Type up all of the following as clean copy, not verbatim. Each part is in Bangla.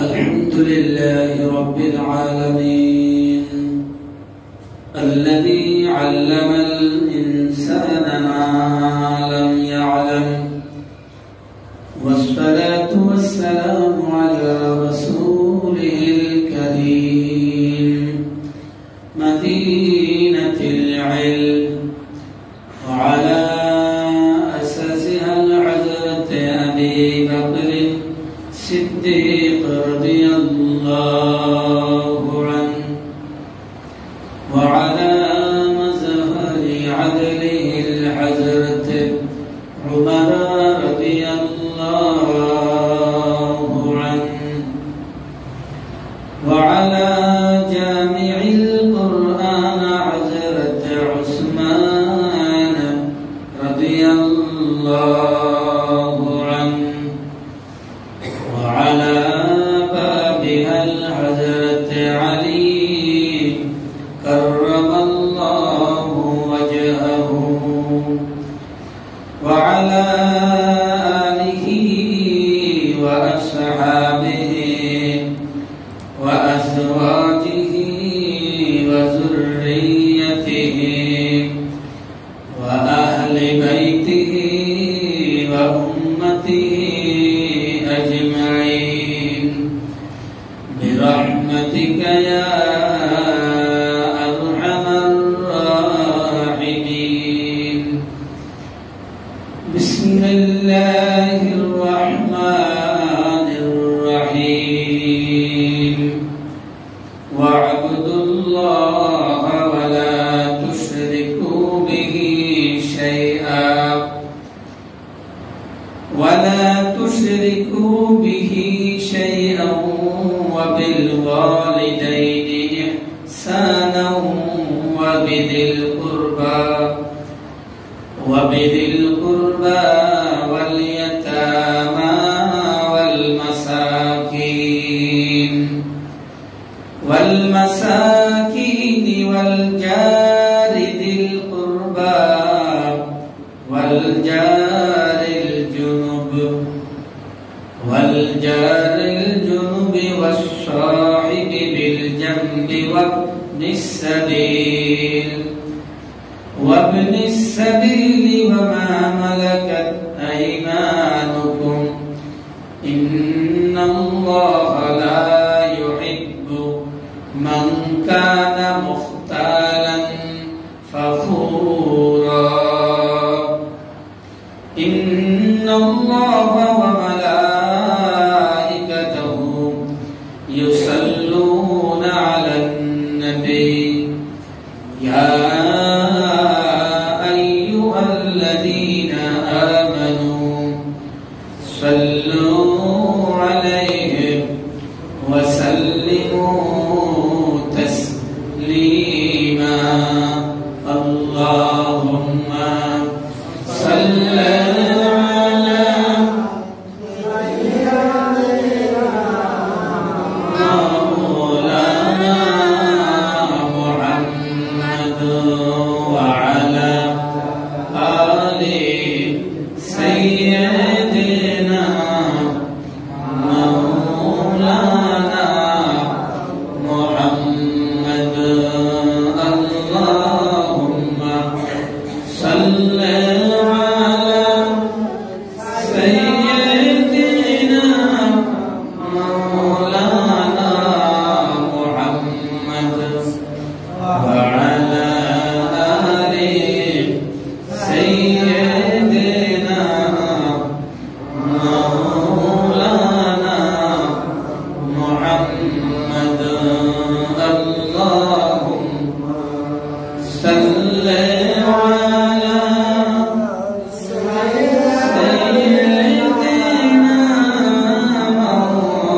الحمد لله رب العالمين الذي علم الإنسان ما لم يعلم، والصلاة والسلام على رسوله الكريم مدينة العلم، وعلى أساسها الحضرة أبي بكر الصديق رضي الله عنه، وعلى مظهر عدله الحضرة عمر رضي الله عنه، وعلى جامع القرآن حضرة عثمان رضي الله عنه، وعلى بابها الحضرة علي كرم الله وجهه، وعلى آله وأصحابه وأزواجه وذريته وأهل بيته وأمته أجمعين برحمتك يا أرحم الراحمين. بسم الله الرحمن الرحيم. واعبدوا الله ولا تشركوا به شيئا وبالوالدين إحسانا وبذي القربى واليتامى والمساكين والجار ذي القربى والجار الجنب والصاحب بالجنب وابن السبيل وما ملكت أيمانكم إن الله لا يحب من كان مختالا فخورا. إن الله وملائكته يصلون على النبي يا أيها الذين آمنوا صلوا عليه وسلموا تسليما. اللهم صل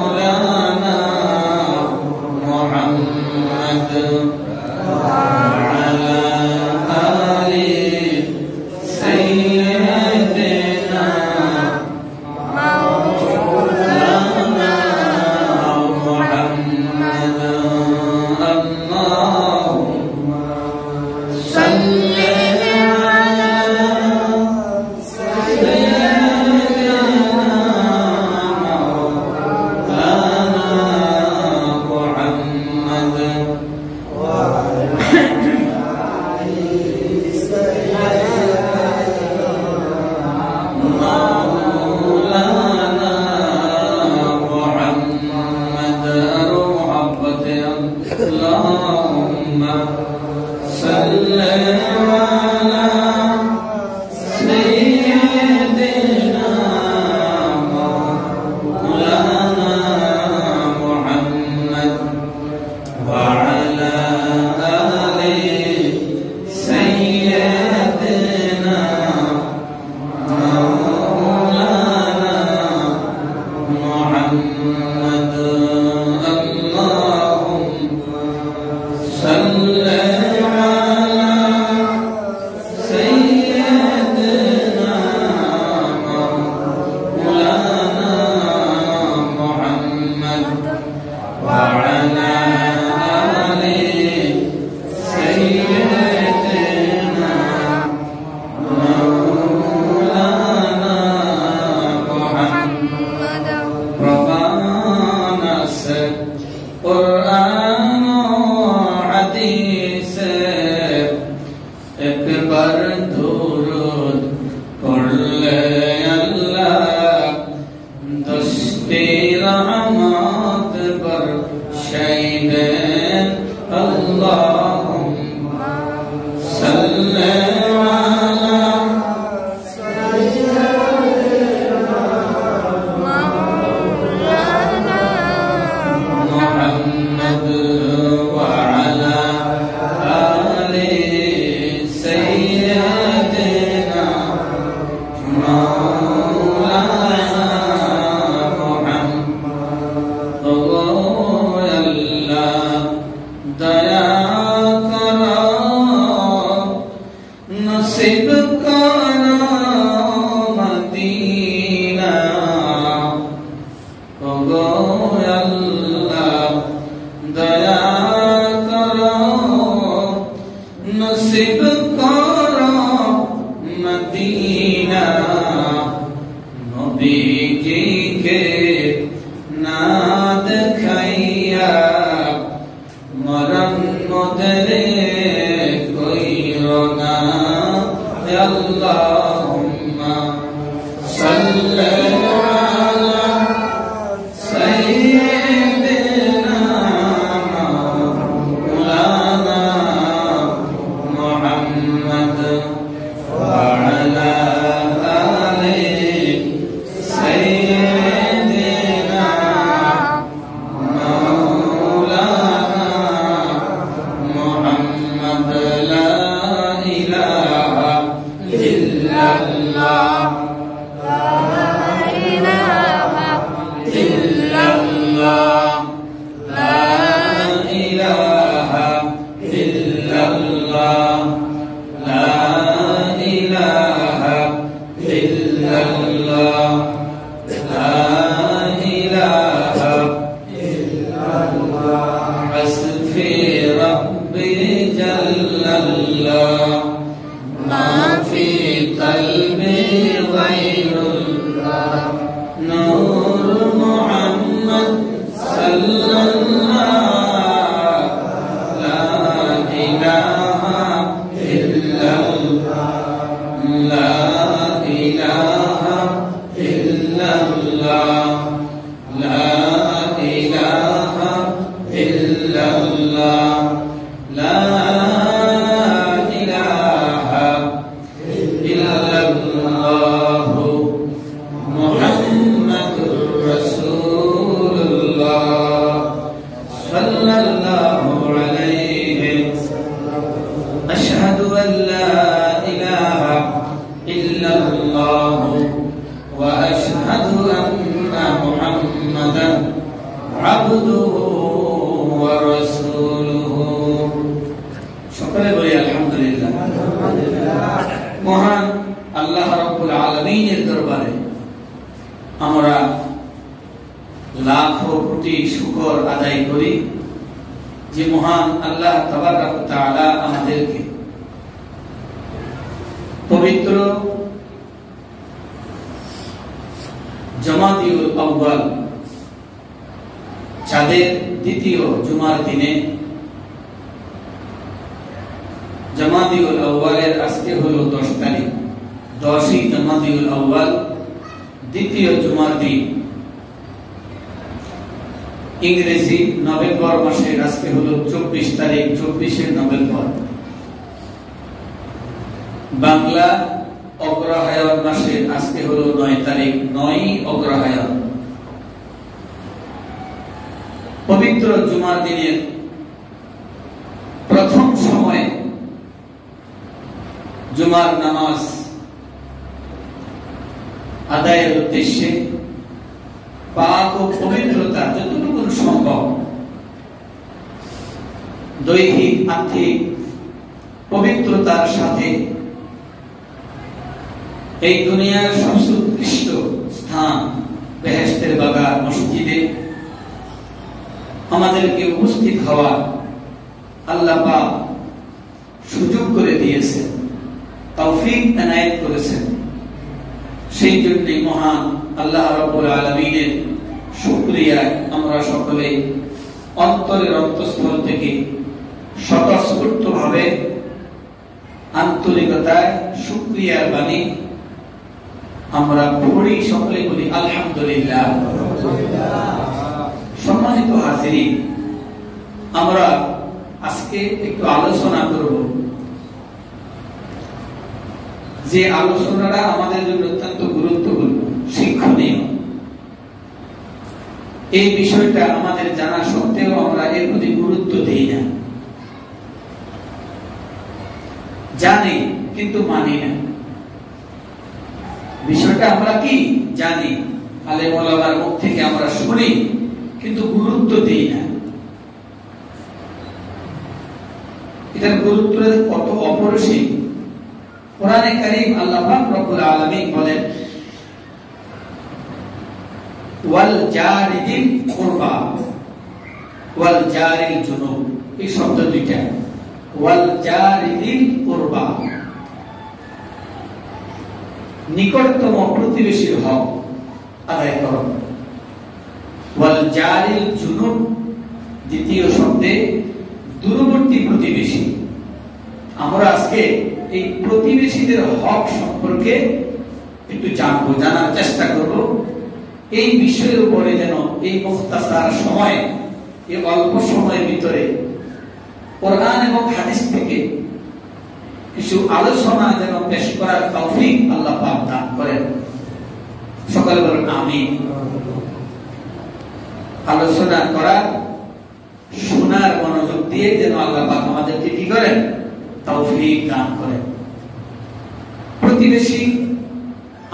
مولانا وعلى آل سيدنا مولانا محمد ربنا سر قرآن حديث একবার দুরূদ পড়লে আল্লাহ দশটি রহমত বর্ষাইবেন আল্লাহুম্মা সাল্লি আলা সাইয়্যিদিনা মাওলানা মুহাম্মদ ওয়া আলা আলি সাইয়্যিদিনা মাওলানা মুহাম্মদ ও আল্লাহ দয়া করো নসিব করো মদিনা ও আল্লাহ দয়া করো নসিব করো মদিনা নবীকে না দেখাইয়া মরণ মোদরে কইরো না আল্লাহুম্মা সাল্লি আলা সাইয়্যিদিনা মাওলানা মুহাম্মদ ওয়া আলা আলি সাইয়্যিদিনা مولانا محمد لا إله إلا الله لا إله إلا الله لا إله إلا الله لا إله إلا الله لا إله حسبي ربي جل الله ما في قلبي غير الله نور محمد صلى الله لا إله إلا الله لا إله إلا الله لا إله إلا الله لا إله إلا الله محمد رسول الله صلى الله عليه أشهد أن لا إله إلا الله وأشهد أن محمدا عبده ورسوله সকলে বলি আলহামদুলিল্লাহ মহান আল্লাহ রাব্বুল আলামিনের দরবারে আমরা লাখো কোটি শুকর আদায় করি যে মহান আল্লাহ তাবারক ওয়া তাআলা আমাদেরকে পবিত্র জামাদিউল আউয়াল চাঁদের দ্বিতীয় জুমার দিনে জামাদিউল আউয়ালের আজকে হলো 10 তারিখ 10ই জামাদিউল আউয়াল দ্বিতীয় জুমার দিন ইংরেজি নভেম্বর মাসের আজকে হলো 24 তারিখ 24শে নভেম্বর বাংলা অগ্রহায়ণ মাসের আজকে হলো 9 তারিখ 9ই অগ্রহায়ণ পবিত্র জুমার দিনের প্রথম সময়ে জুমার নামাজ আদায়ের উদ্দেশ্যে পাক ও পবিত্রতা যতটুকু সম্ভব দৈহিক আত্মিক পবিত্রতার সাথে এই দুনিয়ার সবচেয়ে উৎকৃষ্ট স্থান বেহেশতের বাগান মসজিদে আমাদেরকে উপস্থিত হওয়ার আল্লাহ পাক সুযোগ করে দিয়েছেন, তৌফিক এনায়েত করেছেন। সেই জন্য মহান আল্লাহ রাব্বুল আলামিনের শুকরিয়া আমরা সকলে অন্তরের অন্তঃস্থল থেকে স্বতঃস্ফূর্তভাবে আন্তরিকতায় শুকরিয়ার বাণী আমরা পড়ি, সকলে বলি আলহামদুলিল্লাহ। সম্মানিত হাজিরিন, আমরা আজকে একটু আলোচনা করব, যে আলোচনাটা আমাদের জন্য অত্যন্ত গুরুত্বপূর্ণ, শিক্ষণীয়। এই বিষয়টা আমাদের জানা সত্ত্বেও আমরা এর প্রতি গুরুত্ব দেই না, জানি কিন্তু মানি না। বিষয়টা আমরা কি জানি, আলেম ওলামার মুখ থেকে আমরা শুনি, কিন্তু গুরুত্ব দেই না। এটার গুরুত্ব কত অপরিসীম। কোরআনে কারীম আল্লাহ পাক রব্বুল আলামিন বলেন, ওয়াল জারিদিল কুরবা ওয়াল জারিল জুনুব। এই শব্দ দুইটা, ওয়াল জারিদিল কুরবা, নিকটতম প্রতিবেশীর হক আদায় করো। ওয়াল জারিল জুনুব, দ্বিতীয় শব্দে দূরবর্তী প্রতিবেশী। আমরা আজকে এই প্রতিবেশীদের হক সম্পর্কে একটু জানবো, জানার চেষ্টা করব। এই বিষয়ের উপরে যেন এই মুখতাসার সময়, এই অল্প সময়ের ভিতরে কোরআন এবং হাদিস থেকে কিছু আলোচনা যেন পেশ করার তৌফিক আল্লাহ পাক দান করেন। সকলে বলেন আমিন। আলোচনা করার, শোনার মনোযোগ দিয়ে যেন আল্লাহ পাক আমাদেরকে কি করেন, তৌফিক দান করেন। প্রতিবেশী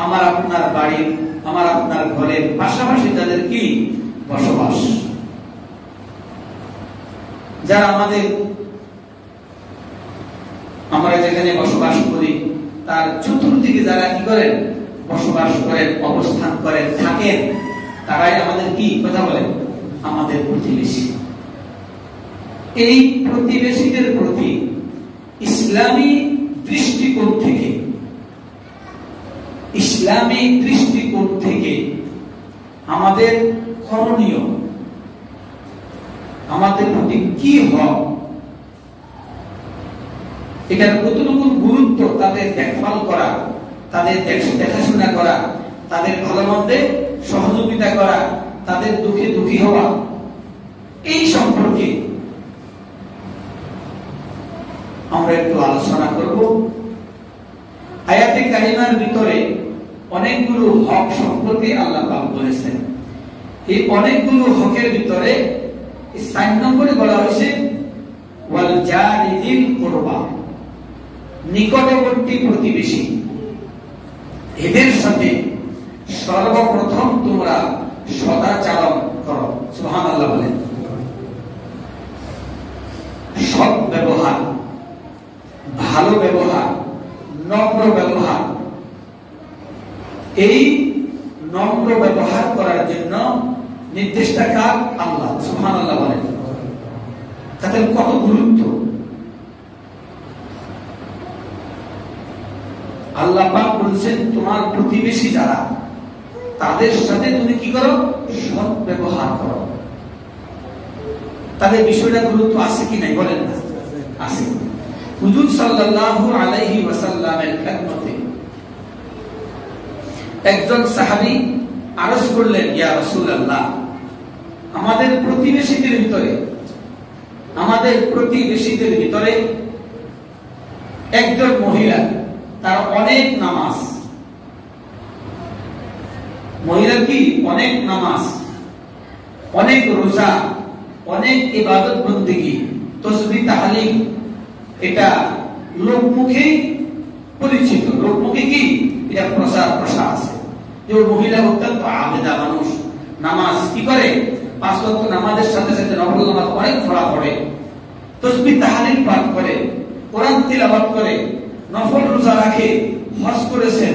আমার আপনার বাড়ির, আমার আপনার ঘরের পাশাপাশি যাদের কি বসবাস, যারা আমরা যেখানে বসবাস করি তার চতুর্দিকে যারা কি করেন, বসবাস করেন, অবস্থান করেন, থাকেন, তারাই আমাদের কি কথা বলেন, আমাদের প্রতিবেশী। এই প্রতিবেশীদের প্রতি ইসলামী দৃষ্টিকোণ থেকে, ইসলামী দৃষ্টিকোণ থেকে আমাদের করণীয়, আমাদের প্রতি কি হক, এটার কতটুকু গুরুত্ব, তাদের দেখভাল করা, তাদের দেখাশোনা করা, তাদের ভালো মন্দে সহযোগিতা করা, তাদের দুঃখে দুঃখী হওয়া, এই সম্পর্কে আমরা একটু আলোচনা করব। আয়াতে কারিমার ভিতরে অনেকগুলো হক সম্পর্কে আল্লাহ পাক বলেছেন। এই অনেকগুলো হকের ভিতরে 4 নম্বরে বলা হয়েছে ওয়াল জারিদিল কুরবা, নিকটবর্তী প্রতিবেশী। এদের সাথে সর্বপ্রথম তোমরা সদাচরণ করো। সুবহানাল্লাহ বলেন। সৎ ব্যবহার, ভালো ব্যবহার, নম্র ব্যবহার। এই নম্র ব্যবহার করার জন্য নির্দেশটা কার? আল্লাহ। সুবহানাল্লাহ বলেন। তাদের কত গুরুত্ব। আল্লাহ পাক বলছেন তোমার প্রতিবেশী যারা, তাদের সাথে তুমি কি করো? সৎ ব্যবহার করো। তাদের বিষয়টা গুরুত্ব আছে কি নাই বলেন না? আছে। হুজুর সাল্লাল্লাহু আলাইহি ওয়াসাল্লামের খেদমতে একজন সাহাবী আরজ করলেন, ইয়া রাসূলুল্লাহ, আমাদের প্রতিবেশীদের ভিতরে একজন মহিলা, তার অনেক নামাজ, মহিলার কি অনেক নামাজ, অনেক রোজা, অনেক ইবাদত বন্দেগী, তাসবিহ তাহলিল, এটা লোকমুখে পরিচিত, লোকমুখে কি এটা প্রসার আছে যে মহিলা অত্যন্ত আবেদা মানুষ, নামাজ কি করে, 5 ওয়াক্ত নামাজের সাথে সাথে নফল নামাজ অনেক পড়া পড়ে, তাসবিহ তাহলিল পাঠ করে, কোরআন তিলাওয়াত করে, নফল রোজা রাখে, হজ করেছেন।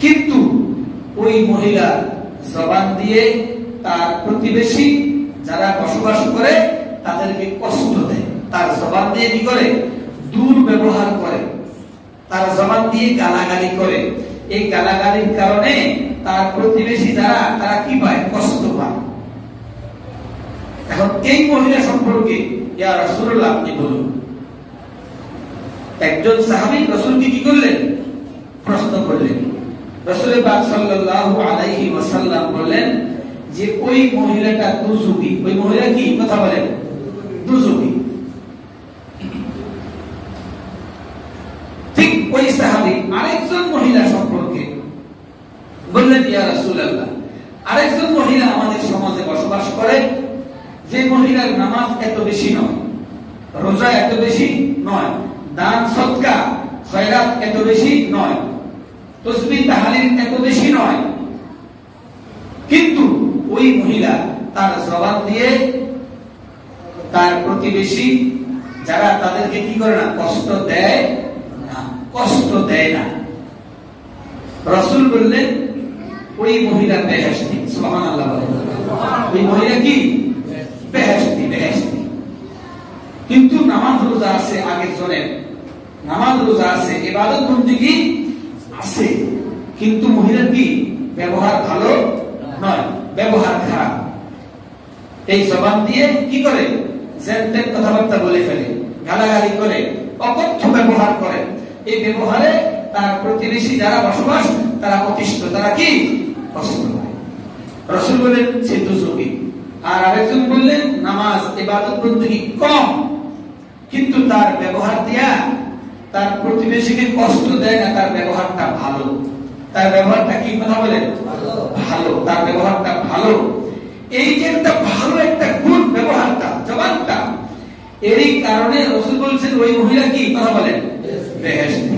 কিন্তু ওই মহিলা জবান দিয়ে তার প্রতিবেশী যারা বসবাস করে তাদেরকে কষ্ট দেয়, তার জবান দিয়ে কি করে, দুর্ব্যবহার করে, তার জবান দিয়ে গালাগালি করে। এই গালাগালির কারণে তার প্রতিবেশী যারা তারা কি পায়, কষ্ট পায়। এখন এই মহিলা সম্পর্কে ইয়া রাসূলুল্লাহ আপনি বলুন। একজন সাহাবী রাসূলকে কি করলেন, প্রশ্ন করলেন। রাসূল পাক সাল্লাল্লাহু আলাইহি ওয়াসাল্লাম বললেন যে ওই মহিলাটা দুজুকি। ওই মহিলা কি, কথা বলেন, দুজুকি। ঠিক ওই সাহাবী আরেকজন মহিলা সম্পর্কে বললেন, ইয়া রাসূলুল্লাহ, আরেকজন মহিলা আমাদের সমাজে বসবাস করে, যে মহিলার নামাজ এত বেশি নয়, রোজা এত বেশি নয়, দান সদকা খয়রাত এত বেশি নয়, তাসবিহ তাহলিল এত বেশি নয়, কিন্তু ওই মহিলা তার জবান দিয়ে তার প্রতিবেশী যারা তাদেরকে কি করে না, কষ্ট দেয় না, কষ্ট দেয় না। রাসূল বললেন ওই মহিলা বেহেশতি। সুবহানাল্লাহ। ওই মহিলা কি, বেহেশতি, বেহেশতি। কিন্তু নামাজ রোজা আছে, আগের জনের নামাজ রোজা আছে, ইবাদত বন্দেগী আছে, কিন্তু মহিলার কি ব্যবহার ভালো নয়, ব্যবহার খারাপ। এই জবান দিয়ে কি করে, জেনতেন কথাবার্তা বলে ফেলে, গালাগালি করে, অকথ্য ব্যবহার করে। এই ব্যবহারে তার প্রতিবেশী যারা বসবাস তারা অতিষ্ঠ, তারা কি কষ্ট পায়। রাসূল বলেন সে দুজকি। আর আরেকজন বললেন নামাজ ইবাদত বন্দেগী কম, কিন্তু তার ব্যবহার দিয়া তার প্রতিবেশীকে কষ্ট দেয় না, তার ব্যবহারটা ভালো। তার ব্যবহারটা কি, কথা বলেন, ভালো, তার ব্যবহারটা ভালো। এই যে একটা ভালো একটা গুণ ব্যবহারটা, জবানটা, এরই কারণে রাসূল বলেছেন ওই মহিলা কি, কথা বলেন, বেহেশতি।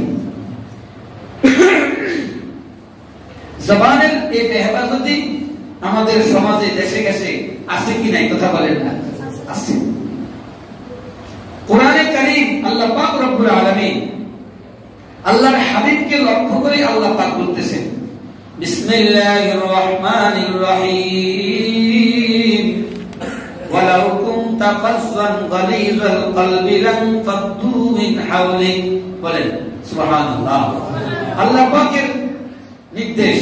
জবানের এই বেহেফাজতি আমাদের সমাজে দেশে গেছে আছে কি নাই, কথা বলেন না, আছে। কোরআনে কারীম আল্লাহ পাক রব্বুল আলামিন আল্লাহর হাবিবকে লক্ষ্য করে আল্লাহ পাক বলতেছেন, বিসমিল্লাহির রহমানির রহিম, ওয়ালাউ কুনতা ফাযযান গালিযাল কলবি লান ফাদ্দু মিন হাওলিক। বলেন সুবহানাল্লাহ। আল্লাহ পাকের নির্দেশ,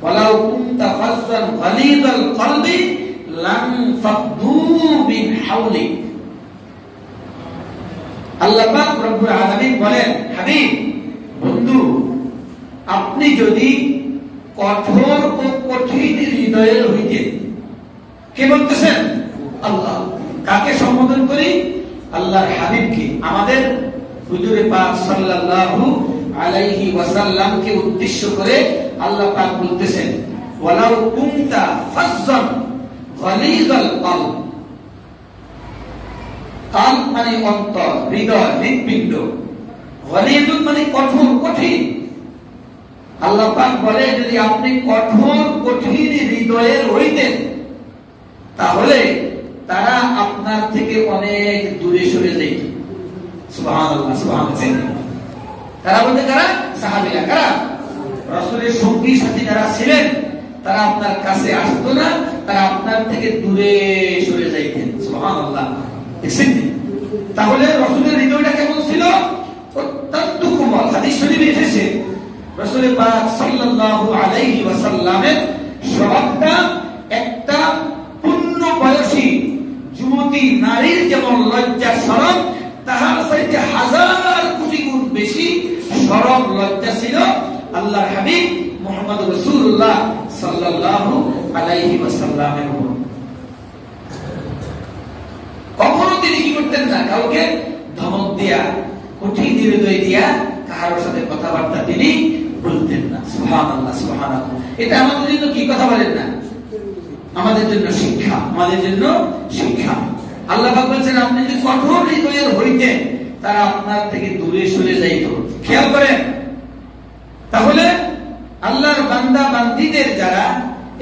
ওয়ালাউ কুনতা ফাযযান গালিযাল কলবি লান ফাদ্দু মিন হাওলিক। আল্লাহ পাক রব্বুল আলামিন বলেন, হাবিব, বন্ধু, আপনি যদি কঠোর ও কঠিন হৃদয়ের হইতেন। কে বলতেছেন? আল্লাহ। কাকে সম্বোধন করি? আল্লাহর হাবিবকে, আমাদের হুজুরে পাক সাল্লাল্লাহু আলাইহি ওয়াসাল্লামকে উদ্দেশ্য করে আল্লাহ পাক বলতেছেন, ওয়ালাউ কুনতা ফাযযান গালিযাল কলব। কাল্ব মানে অন্তর, হৃদয়, হৃৎপিণ্ড। গালিযুন মানে কঠোর, কঠিন। আল্লাহ পাক বলে যদি আপনি কঠোর কঠিন হৃদয়ের হইতেন তাহলে তারা আপনার থেকে অনেক দূরে সরে যেত। সুবহানাল্লাহ, সুবহানাল্লাহ। তারা বলতে কারা? সাহাবীরা। কারা? রাসূলের সঙ্গী সাথী যারা ছিলেন তারা আপনার কাছে আসতো না, তারা আপনার থেকে দূরে সরে যাইতেন। সুবহানাল্লাহ। তাহলে রাসূলের হৃদয়টা কেমন ছিল? অত্যন্ত কোমল। হাদিস শরীফে এসেছে রাসূল পাক সাল্লাল্লাহু আলাইহি ওয়াসাল্লামের স্বভাবটা একটা পূর্ণ বয়সী যুবতী নারীর যেমন লজ্জা সরব, তাহার চাইতে হাজার কোটি গুণ বেশি সরব লজ্জা ছিল আল্লাহর হাবিব মুহাম্মদ রাসূলুল্লাহ সাল্লাল্লাহু আলাইহি ওয়াসাল্লামের উপর। কখনো তিনি কি করতেন না, কাউকে ধমক দিয়া, কঠিন হৃদয় দিয়া কারোর সাথে কথাবার্তা তিনি বলতেন না। সুবহানাল্লাহ, সুবহানাল্লাহ। এটা আমাদের জন্য কি, কথা বলেন না, আমাদের জন্য শিক্ষা, আমাদের জন্য শিক্ষা। আল্লাহ পাক বলেন আপনি যদি কঠোর হৃদয়ের হইতেন তারা আপনার থেকে দূরে সরে যাইত। খেয়াল করেন, তাহলে আল্লাহর বান্দা বান্দীদের যারা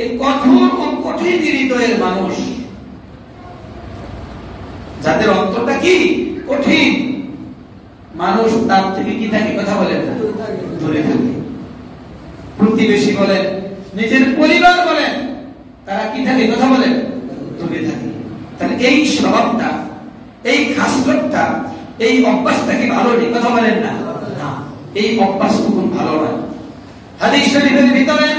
এই কঠোর ও কঠিন হৃদয়ের মানুষ, যাদের অন্তরটা কি কঠিন, মানুষ তার থেকে কি থাকে, কথা বলেন না, দূরে থাকে। প্রতিবেশী বলেন, নিজের পরিবার বলেন, তারা কি থাকে, কথা বলেন, দূরে থাকে। এই স্বভাবটা, এই খাসলতটা, এই অভ্যাসটা কি ভালো নেই? কথা বলেন না। এই অভ্যাসটুকু ভালো নয়। হাদিস শরীফের ভিতরে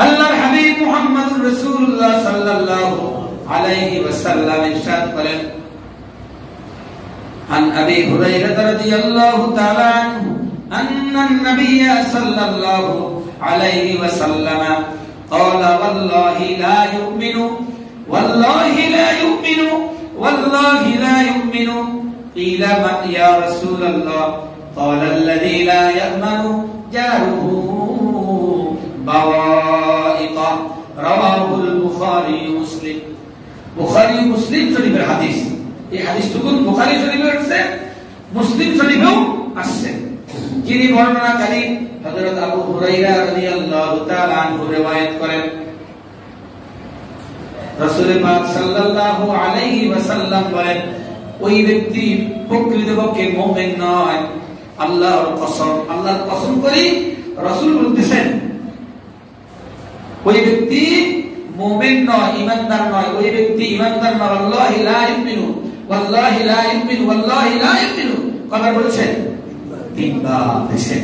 আল্লাহর হাবিব মুহাম্মদুর রাসূলুল্লাহ সাল্লাল্লাহু আলাইহি ওয়াসাল্লাম ইরশাদ করেন, عن أبي هريرة رضي الله تعالى عنه أن النبي صلى الله عليه وسلم قال والله لا يؤمن والله لا يؤمن والله لا يؤمن قيل من يا رسول الله قال الذي لا يأمن جاره بوائقه رواه البخاري ومسلم বুখারী ও মুসলিম শরীফের হাদিস। এই হাদিসটুকু বুখারী শরীফে আছে, মুসলিম শরীফেও আছে। যিনি বর্ণনাকারী হযরত আবু হুরায়রা রাদিয়াল্লাহু তাআলা আনহু riwayat করেন, রাসূল পাক সাল্লাল্লাহু আলাইহি ওয়াসাল্লাম বলেন, ওই ব্যক্তি প্রকৃতপক্ষে মুমিন নয়। আল্লাহর কসম করি, রাসূল বলতেছেন ওই ব্যক্তি মুমিন নয়, ঈমানদার নয়। ওই ব্যক্তি ঈমানদার নয়। আল্লাহি লা ইউমিনু ওয়াল্লাহি লা ইউমিনু ওয়াল্লাহি লা ইউমিনু কয়বার বলেছেন? তিনবার বলেছেন।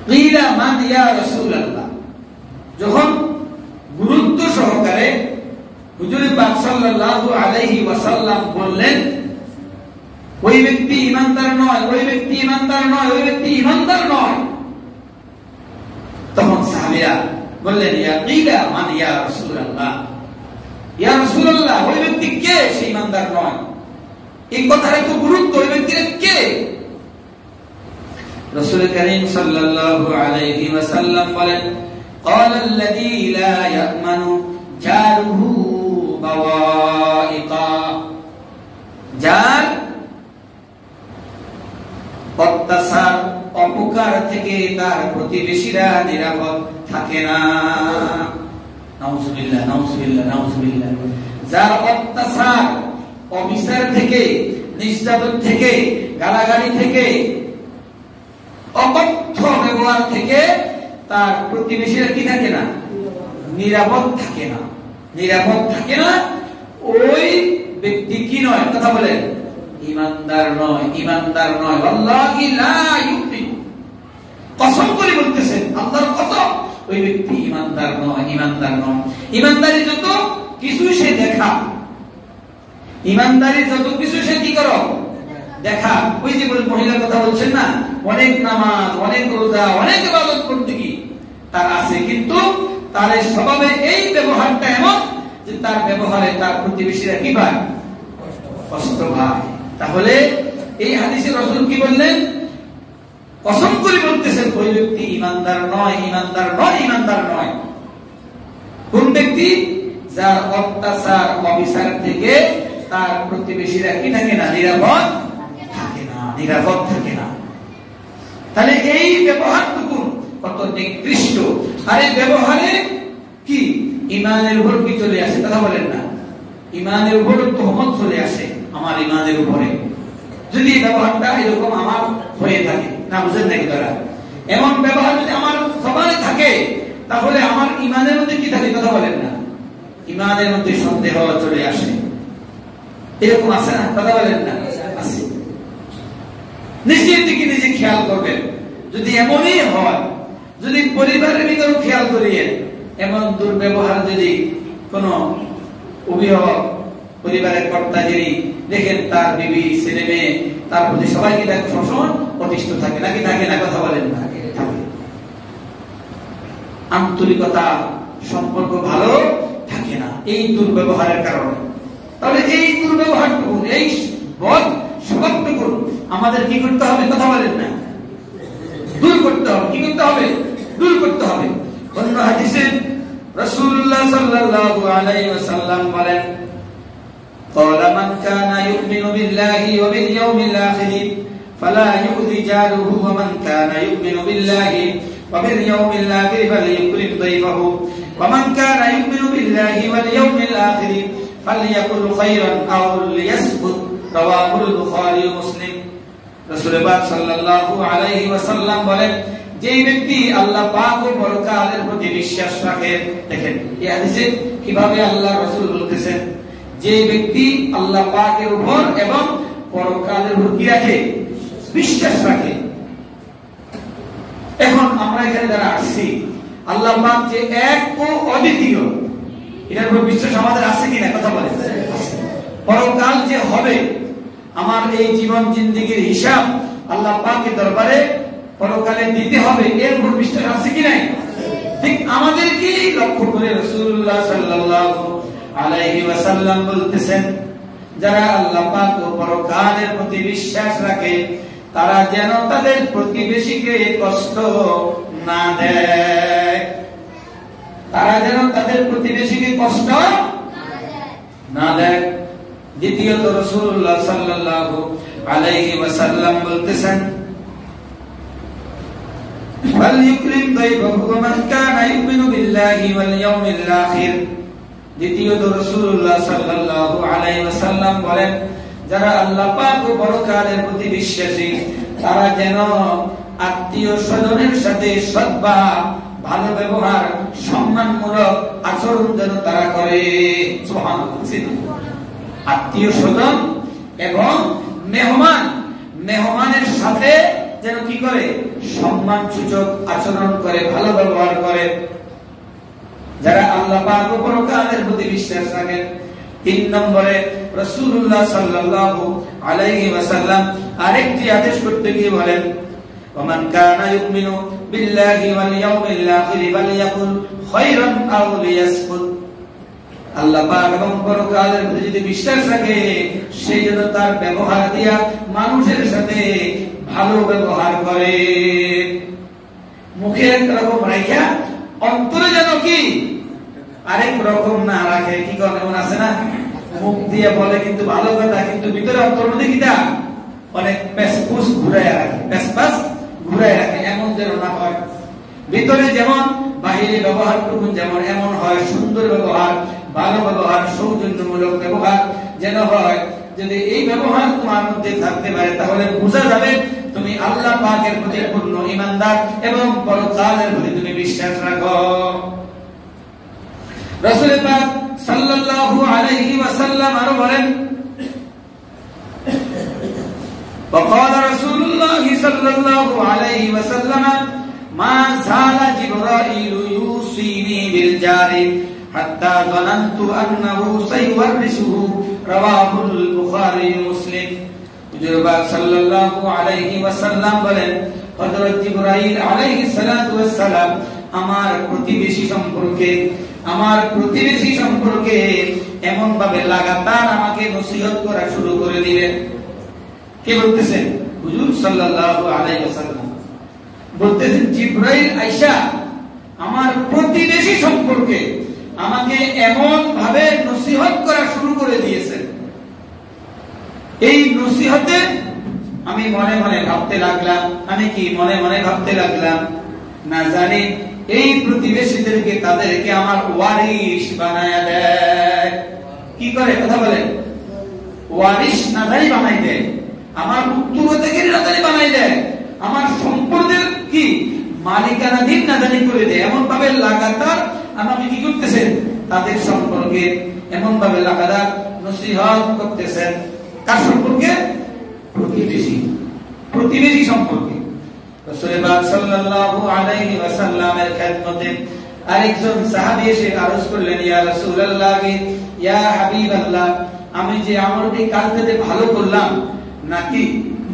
কিলা মান ইয়া রাসূলুল্লাহ, যখন গুরুত্ব সহকারে হুজুর পাক সাল্লাল্লাহু আলাইহি ওয়াসাল্লাম বললেন ওই ব্যক্তি ঈমানদার নয়, ওই ব্যক্তি ঈমানদার নয়, ওই ব্যক্তি ঈমানদার নয়, তখন সাহাবীরা বললেন ইয়া কিলা মান ইয়া রাসূলুল্লাহ, ইয়া রাসূলুল্লাহ ওই ব্যক্তি কে সে ঈমানদার নয়? এই কথার এত গুরুত্ব, ওই ব্যক্তির কে? রাসূল করিম সাল্লাল্লাহু আলাইহি ওয়াসাল্লাম বলেন قال الذي لا يأمن جاره بوائقا, যার অত্যাচার অপকার থেকে তার প্রতিবেশীরা নিরাপদ থাকে না। নাউযুবিল্লাহ নাউযুবিল্লাহ নাউযুবিল্লাহ। যার অত্যাচার অবিচার থেকে, নির্যাতন থেকে, গালাগালি থেকে, অকথ্য ব্যবহার থেকে তার প্রতিবেশীরা কি থাকে না? নিরাপদ থাকে না। নিরাপদ থাকে না। ওই ব্যক্তি কি নয়? কথা বলেন, ঈমানদার নয়, ঈমানদার নয়। আল্লাহি লা ইউমিনু, কসম করে বলতেছেন, আল্লাহর কসম, ওই ব্যক্তি ঈমানদার নয়, ঈমানদার নয়। ঈমানদারি যত কিছু সে দেখা, ঈমানদারি যত কিছু সে কি করো দেখা। ওই যে মহিলার কথা বলছেন না, অনেক নামাজ, অনেক রোজা, অনেক ইবাদত করতে কি তার আছে, কিন্তু তার স্বভাবে এই ব্যবহারটা এমন যে তার ব্যবহারে তার প্রতিবেশীরা কি পায়? কষ্ট পায়। তাহলে এই হাদিসে রাসূল কি বললেন? কসম করে বলতেছেন ওই ব্যক্তি ঈমানদার নয়, ঈমানদার নয়, ঈমানদার নয়। কোন ব্যক্তি? যার অত্যাচার অবিচার থেকে তার প্রতিবেশীরা কি থাকে না? নিরাপদ থাকে না, নিরাপদ থাকে না। তাহলে এই ব্যবহারটুকু কত নিকৃষ্ট। আর এই ব্যবহারে কি ঈমানের উপর কি চলে আসে? কথা বলেন না। ঈমানের উপর তহমত চলে আসে আমার ঈমানের উপরে, যদি ব্যবহারটা এরকম আমার হয়ে থাকে। না বুঝেন নাকি তারা? এমন ব্যবহার যদি আমার সবাই থাকে, তাহলে আমার ঈমানের মধ্যে কি থাকে? কথা বলেন না। ঈমানের মধ্যে সন্দেহ চলে আসে। এরকম আছে না? কথা বলেন না। আছে। নিজের দিকে নিজে খেয়াল করবেন। যদি এমনই হয়, যদি পরিবারের ভিতরে খেয়াল করিয়ে এমন দুর্ব্যবহার যদি কোন অভিভাবক, পরিবারের কর্তা যিনি দেখেন তার বিবি, ছেলে মেয়ে, তার প্রতি সবাই কি তাকে সবসময় অতিষ্ঠ থাকে নাকি থাকে না? কথা বলেন না। থাকে। আন্তরিকতা, সম্পর্ক ভালো থাকে না এই দুর্ব্যবহারের কারণে। তাহলে এই দুর্ব্যবহারটুকু, এই বদ স্বভাবটুকু আমাদের কি করতে হবে? কথা বলেন না। দূর করতে হবে। কি করতে হবে? দূর করতে হবে। অন্য হাদিসে রাসূলুল্লাহ সাল্লাল্লাহু আলাইহি ওয়াসাল্লাম বলেন, قال من كان يؤمن بالله وباليوم الآخر فلا يؤذي جاره ومن كان يؤمن بالله وباليوم الآخر فليكرم ضيفه ومن كان يؤمن بالله واليوم الآخر فليقل خيرا أو ليصمت رواه البخاري ومسلم। রাসূল পাক সাল্লাল্লাহু আলাইহি ওয়াসাল্লাম বলেন, যে ব্যক্তি আল্লাহ পাক ও পরকালের প্রতি বিশ্বাস রাখে, দেখেন এই হাদিসে কিভাবে আল্লাহ রাসূল বলতেছেন, যে ব্যক্তি আল্লাহ পাকের উপর এবং পরকালের উপর কি রাখে, বিশ্বাস রাখে। এখন আমরা এখানে যারা আসছি, আল্লাহ পাক যে এক ও অদ্বিতীয়, এটার উপর বিশ্বাস আমাদের আছে কিনা কথা বলেন। পরকাল যে হবে, আমার এই জীবন জিন্দেগির হিসাব আল্লাহ পাকের দরবারে পরকালে দিতে হবে, এর উপর বিশ্বাস আছে কি নাই? ঠিক আমাদেরকেই লক্ষ্য করে রাসূলুল্লাহ সাল্লাল্লাহু আলাইহি ওয়াসাল্লাম বলতেছেন, যারা আল্লাহ পাক ও পরকালের প্রতি বিশ্বাস রাখে তারা যেন তাদের প্রতিবেশীকে কষ্ট না দেয়, তারা যেন তাদের প্রতিবেশীকে কষ্ট না দেয়। দ্বিতীয়ত রাসূলুল্লাহ সাল্লাল্লাহু আলাইহি ওয়াসাল্লাম বলতেছেন, ওয়ালইউকরিম দাইফাহু মান কানা ইউমিনু বিল্লাহি ওয়াল ইয়াউমিল আখির। দ্বিতীয়ত রাসূলুল্লাহ সাল্লাল্লাহু আলাইহি ওয়াসাল্লাম বলেন, যারা আল্লাহ পাক ও পরকালের প্রতি বিশ্বাসী তারা যেন আত্মীয় স্বজনের সাথে সদ্ভাব, ভালো ব্যবহার, সম্মানমূলক আচরণ যেন তারা করে। সুবহানাল্লাহ। আত্মীয় স্বজন এবং মেহমানের সাথে যেন কি করে, সম্মান সূচক আচরণ করে, ভালো ব্যবহার করে, যারা আল্লাহ পাক ও পরকালের প্রতি বিশ্বাস রাখেন। 3 নম্বরে রাসূলুল্লাহ সাল্লাল্লাহু আলাইহি ওয়াসাল্লাম আরেকটি আদেশ করতে গিয়ে বলেন, ওমান কানা ইউমিনু বিল্লাহি ওয়াল ইয়াউমিল আখির ফালইয়াকুল খায়রান আও লিয়াসকুত। আল্লাহ পাক এবং পরকালের প্রতি যদি বিশ্বাস রাখে, সেই জন্য তার ব্যবহার দিয়া মানুষের সাথে ভালো ব্যবহার করে, মুখে একরকম রাখা অন্তরে যেন কি আরেক রকম না রাখে। কি করে এমন আছে না, মুখ দিয়ে বলে কিন্তু ভালো কথা, কিন্তু ভিতরে অন্তর মধ্যে কিটা অনেক পেসপুস ঘুরায় রাখে, পেসপাস ঘুরায় রাখে, এমন যেন না হয়। ভিতরে যেমন বাহিরে ব্যবহারটুকু যেমন এমন হয়, সুন্দর ব্যবহার, ভালো ব্যবহার, সৌজন্যমূলক ব্যবহার যেন হয়। যদি এই ব্যবহার তোমার মধ্যে থাকতে পারে তাহলে বোঝা যাবে তুমি আল্লাহ পাকের প্রতি পূর্ণ ঈমানদার এবং পরকালের প্রতি তুমি বিশ্বাস রাখো। রাসূল পাক সাল্লাল্লাহু আলাইহি ওয়াসাল্লাম আরো বলেন, وقال رسول الله صلى الله عليه وسلم ما زال جبرائيل يوصيني بالجار حتى ظننت أنه سيورثه رواه البخاري ومسلم। হুজুর পাক সাল্লাল্লাহু আলাইহি ওয়াসাল্লাম বলেন, হযরত জিবরাইল আলাইহিস সালাতু ওয়াস সালাম আমার প্রতিবেশী সম্পর্কে এমন ভাবে লাগাতার আমাকে নসিহত করা শুরু করে দিলেন। কে বলতেছেন? হুজুর সাল্লাল্লাহু আলাইহি ওয়াসাল্লাম বলতেছেন, জিবরাইল আয়েশা আমার প্রতিবেশী সম্পর্কে আমাকে এমন ভাবে নসিহত করা শুরু করে দিয়েছেন। এই নসিহতে আমি মনে মনে ভাবতে লাগলাম, না জানি এই প্রতিবেশীদেরকে তাদেরকে আমার ওয়ারিশ বানায়া দেয়। কি করে কথা বলেন? ওয়ারিশ না জানি বানাই দেয়, আমার উত্তরাধিকারী না জানি বানাই দেয়, আমার সম্পদের কি মালিকানাধীন না জানি করে দেয়। এমন ভাবে লাগাতার আমাকে কি করতেছেন? তাদের সম্পর্কে এমন ভাবে লাগাতার নসিহত করতেছেন। কার সম্পর্কে? প্রতিবেশী সম্পর্কে। রাসূল পাক সাল্লাল্লাহু আলাইহি ওয়াসাল্লামের খেদমতে আরেকজন সাহাবী এসে আরজ করলেন, ইয়া রাসূলুল্লাহ, ইয়া হাবিবাল্লাহ, আমি যে আমলটি কালকে ভালো করলাম নাকি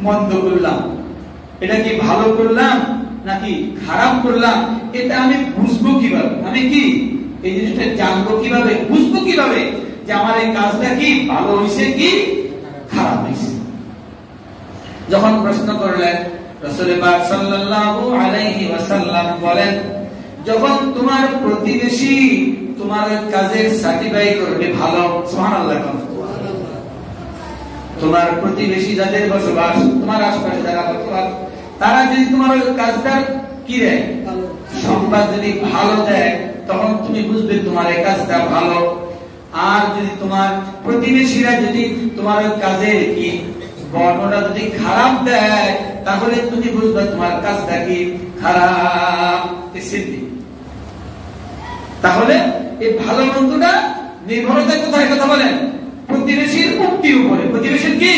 মন্দ করলাম, এটা কি ভালো করলাম নাকি খারাপ করলাম, এটা আমি বুঝবো কিভাবে? আমি কি এই জিনিসটা জানবো কিভাবে, বুঝবো কিভাবে যে আমার এই কাজটা কি ভালো হয়েছে কি খারাপ হয়েছে? যখন প্রশ্ন করলেন, রাসূল পাক সাল্লাল্লাহু আলাইহি ওয়াসাল্লাম বলেন, যখন তোমার প্রতিবেশী তোমার কাজের সার্টিফাই করবে ভালো, সুবহানাল্লাহ, তোমার প্রতিবেশী যাদের বসবাস, তোমার আশপাশে যারা বসবাস, তারা যদি তোমার ওই কাজটার কি দেয়, সংবাদ যদি ভালো দেয়, তখন তুমি বুঝবে তোমার এই কাজটা ভালো। আর যদি তোমার প্রতিবেশীরা যদি তোমার ওই কাজের কি বর্ণনা যদি খারাপ দেয়, তাহলে তুমি বুঝবে তোমার কাজটা কি খারাপ। তাহলে এই ভালো মন্দটা নির্ভরতা কোথায়? কথা বলেন, প্রতিবেশীর উক্তির উপরে। প্রতিবেশীর কি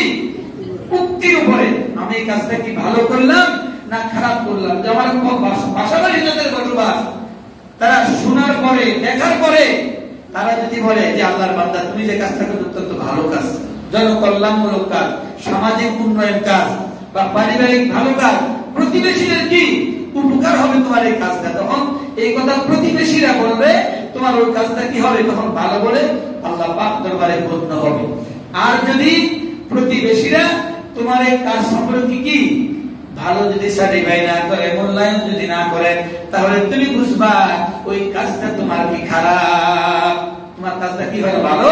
উক্তির উপরে, আমি এই কাজটা কি ভালো করলাম না খারাপ করলাম। যে আমার বাসা বাড়ি যাদের বসবাস, তারা শোনার পরে দেখার পরে তারা যদি বলে যে আল্লাহর বান্দা তুমি যে কাজটা করছো অত্যন্ত ভালো কাজ, জনকল্যাণমূলক কাজ, সামাজিক উন্নয়ন কাজ বা পারিবারিক ভালো কাজ, প্রতিবেশীদের কি উপকার হবে তোমার এই কাজটা, তখন এই কথা প্রতিবেশীরা বলবে, তোমার ওই কাজটা কি হবে তখন ভালো বলে আল্লাহ পাক দরবারে গণ্য হবে। আর যদি প্রতিবেশীরা তোমার এই কাজ সম্পর্কে কি ভালো যদি সার্টিফাই না করে, মূল্যায়ন যদি না করে, তাহলে তুমি বুঝবা ওই কাজটা তোমার কি খারাপ, তোমার কাজটা কি হয় ভালো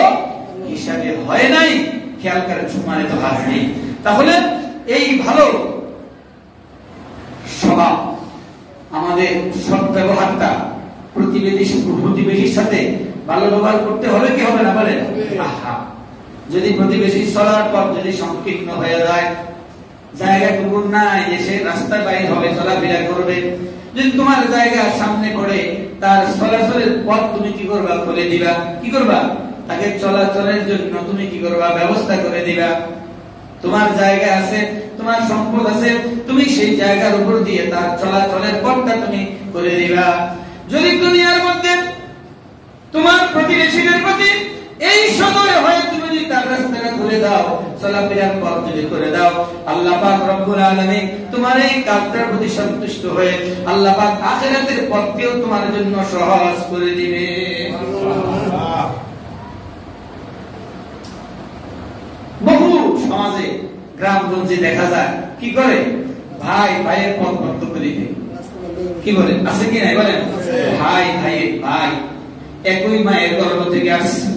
হিসাবে হয় নাই। খেয়াল করেন সম্মানিত হাজির, তাহলে এই ভালো স্বভাব, আমাদের সৎ ব্যবহারটা প্রতিবেশীর সাথে ভালো ব্যবহার করতে হবে কি হবে না বলেন? যদি প্রতিবেশী চলার পর যদি সংকীর্ণ হয়ে যায়, জায়গাটুকু নাই যে সে রাস্তায় বাইর হবে, চলাফেরা করবে, যদি তোমার জায়গা সামনে পড়ে, তার চলাচলের পথ তুমি কি করবা? খুলে দিবা। কি করবা? তাকে চলাচলের জন্য তুমি কি করবা? ব্যবস্থা করে দিবা। তোমার জায়গা আছে, তোমার সম্পদ আছে, তুমি সেই জায়গার উপর দিয়ে তার চলাচলের পথটা তুমি করে দিবা। যদি দুনিয়ার মধ্যে তোমার প্রতিবেশীদের প্রতি এই সময় হয়, তুমি যদি তার রাস্তাটা খুলে দাও, চলাফেরার পথ যদি করে দাও, আল্লাহ পাক রব্বুল আলামিন তোমার এই কাজটার প্রতি সন্তুষ্ট হয়ে আল্লাহ পাক আখিরাতের পথকেও তোমার জন্য সহজ করে দিবে। বহু সমাজে গ্রামগঞ্জে দেখা যায় কি করে, ভাই ভাইয়ের পথ বন্ধ করে দিবে। কি বলে? আছে কি নাই বলেন? ভাই ভাইয়ের ভাই একই মায়ের গর্ভ থেকে আসছে,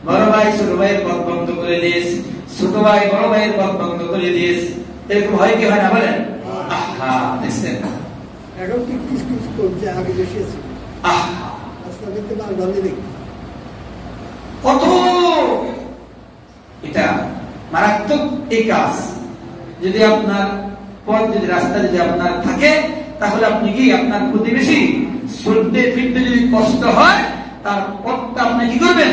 বড় ভাই ছোট ভাইয়ের পথ বন্ধ করে দিয়েছে, ছোট ভাই বড় ভাইয়ের পথ বন্ধ করে দিয়েছে। এরকম হয় কি হয় না বলেন? আহা, দেখছেন এখন কি কিছু করছে আগে বেশি আছে। আহা, রাস্তা দেখতে ভালো দেখি কত এটা মারাত্মক এই কাজ। যদি আপনার পথ যদি রাস্তা যদি আপনার থাকে, তাহলে আপনি কি আপনার প্রতিবেশী চলতে ফিরতে যদি কষ্ট হয়, তার পথটা আপনি কি করবেন?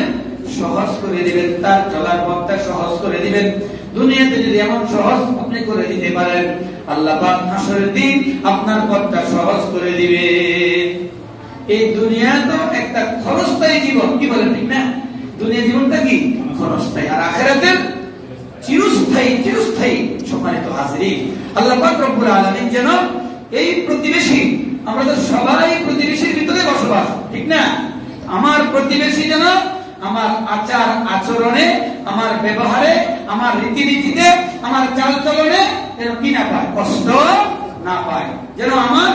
সহজ করে দিবেন, তার চলার পথটা সহজ করে দিবেন। দুনিয়াতে যদি এমন সহজ আপনি করে দিতে পারেন, আল্লাহ পাক হাসরের দিন আপনার পথটা সহজ করে দিবে। এই দুনিয়া তো একটা ক্ষণস্থায়ী জীবন, কি বলেন ঠিক না? দুনিয়া জীবনটা কি ক্ষণস্থায়ী, আর আখিরাতের চিরস্থায়ী। চিরস্থায়ী। সম্মানিত হাজিরিন, আল্লাহ পাক রব্বুল আলামিন যেন এই প্রতিবেশী, আমরা তো সবাই প্রতিবেশীর ভিতরে বসবাস, ঠিক না? আমার প্রতিবেশী যেন আমার আচার আচরণে, আমার ব্যবহারে, আমার রীতিনীতিতে, আমার চালচলনে যেন কি না পায়, কষ্ট না পায়, যেন আমার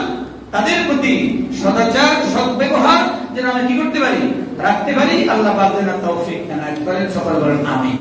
তাদের প্রতি সদাচার সদ্ব্যবহার যেন আমি কি করতে পারি, রাখতে পারি। আল্লাহ পাক যেন তৌফিক দান করেন। সকল বলেন আমিন।